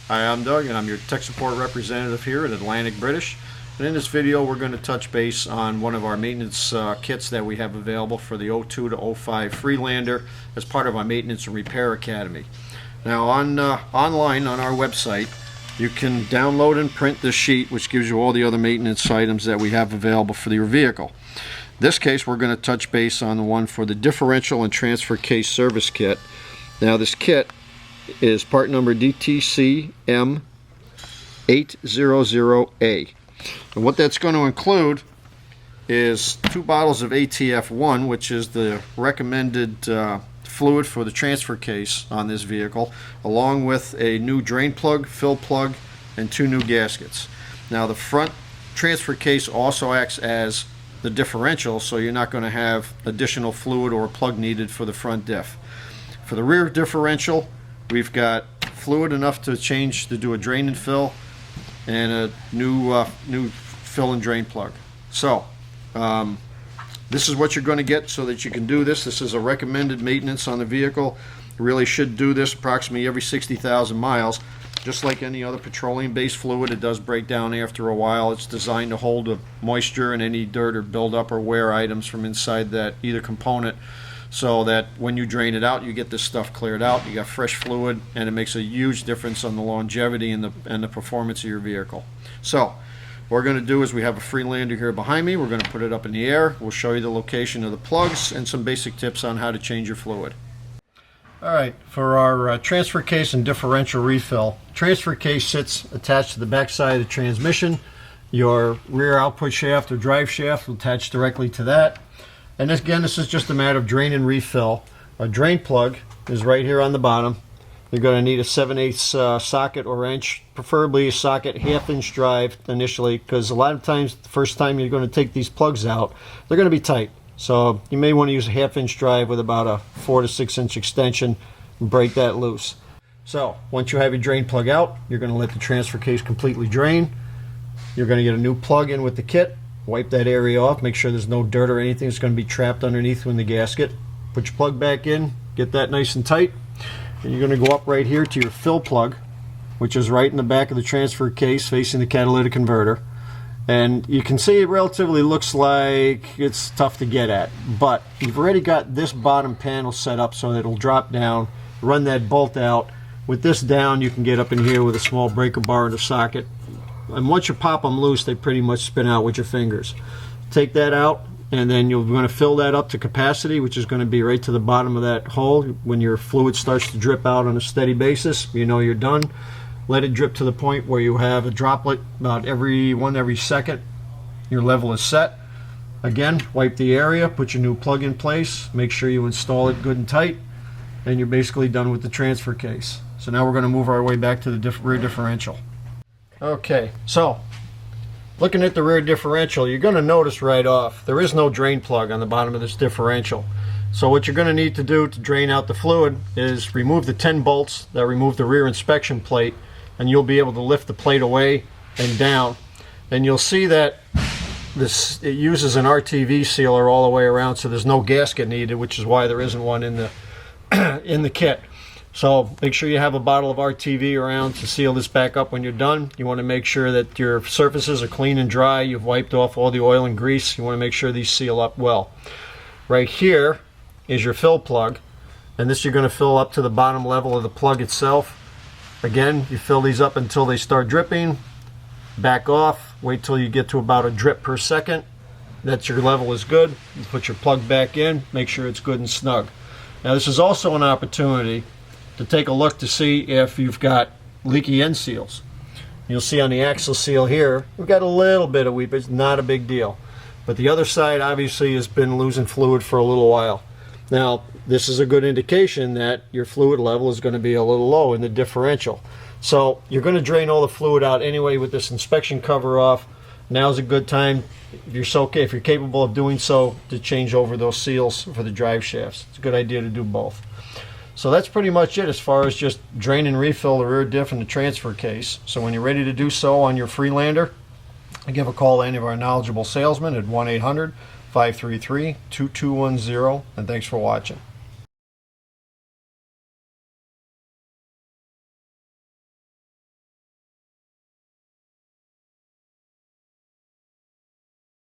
Hi, I'm Doug and I'm your tech support representative here at Atlantic British. And in this video we're going to touch base on one of our maintenance kits that we have available for the 02 to 05 Freelander as part of our Maintenance and Repair Academy. Now online on our website you can download and print this sheet, which gives you all the other maintenance items that we have available for your vehicle. In this case we're going to touch base on the one for the differential and transfer case service kit. Now this kit is part number DTCM800A. And what that's going to include is 2 bottles of ATF1, which is the recommended fluid for the transfer case on this vehicle, along with a new drain plug, fill plug, and 2 new gaskets. Now the front transfer case also acts as the differential, so you're not going to have additional fluid or plug needed for the front diff. For the rear differential, we've got fluid enough to do a drain and fill, and a new fill and drain plug. So this is what you're going to get so that you can do this. This is a recommended maintenance on the vehicle. You really should do this approximately every 60,000 miles. Just like any other petroleum-based fluid, it does break down after a while. It's designed to hold the moisture and any dirt or buildup or wear items from inside that either component, so that when you drain it out, you get this stuff cleared out. You got fresh fluid, and it makes a huge difference on the longevity and the performance of your vehicle. So what we're going to do is, we have a Freelander here behind me. We're going to put it up in the air. We'll show you the location of the plugs and some basic tips on how to change your fluid. Alright, for our transfer case and differential refill, transfer case sits attached to the back side of the transmission. Your rear output shaft or drive shaft will attach directly to that. And again, this is just a matter of drain and refill. A drain plug is right here on the bottom. You're going to need a 7/8 socket or inch, preferably a socket 1/2 inch drive initially, because a lot of times the first time you're going to take these plugs out, they're going to be tight. So you may want to use a 1/2 inch drive with about a 4 to 6 inch extension and break that loose. So once you have your drain plug out, you're going to let the transfer case completely drain. You're going to get a new plug in with the kit. Wipe that area off, make sure there's no dirt or anything that's going to be trapped underneath in the gasket. Put your plug back in, get that nice and tight, and you're going to go up right here to your fill plug, which is right in the back of the transfer case facing the catalytic converter. And you can see it relatively looks like it's tough to get at, but you've already got this bottom panel set up so that it'll drop down, run that bolt out. With this down, you can get up in here with a small breaker bar and a socket. And once you pop them loose, they pretty much spin out with your fingers. Take that out, and then you're going to fill that up to capacity, which is going to be right to the bottom of that hole. When your fluid starts to drip out on a steady basis, you know you're done. Let it drip to the point where you have a droplet about every second. Your level is set. Again, wipe the area, put your new plug in place, make sure you install it good and tight, and you're basically done with the transfer case. So now we're going to move our way back to the rear differential. Okay, so looking at the rear differential, you're going to notice right off there is no drain plug on the bottom of this differential. So what you're going to need to do to drain out the fluid is remove the 10 bolts that remove the rear inspection plate, and you'll be able to lift the plate away and down, and you'll see that it uses an RTV sealer all the way around, so there's no gasket needed, which is why there isn't one in the in the kit. So make sure you have a bottle of RTV around to seal this back up when you're done. You want to make sure that your surfaces are clean and dry. You've wiped off all the oil and grease. You want to make sure these seal up well. Right here is your fill plug, and this you're going to fill up to the bottom level of the plug itself. Again, you fill these up until they start dripping. Back off. Wait till you get to about a drip per second. That's your level is good. You put your plug back in. Make sure it's good and snug. Now this is also an opportunity to take a look to see if you've got leaky end seals. You'll see on the axle seal here, we've got a little bit of weep. It's not a big deal. But the other side obviously has been losing fluid for a little while. Now, this is a good indication that your fluid level is going to be a little low in the differential. So you're going to drain all the fluid out anyway with this inspection cover off. Now's a good time, if you're capable of doing so, to change over those seals for the drive shafts. It's a good idea to do both. So that's pretty much it as far as just drain and refill the rear diff and the transfer case. So when you're ready to do so on your Freelander, give a call to any of our knowledgeable salesmen at 1-800-533-2210, and thanks for watching.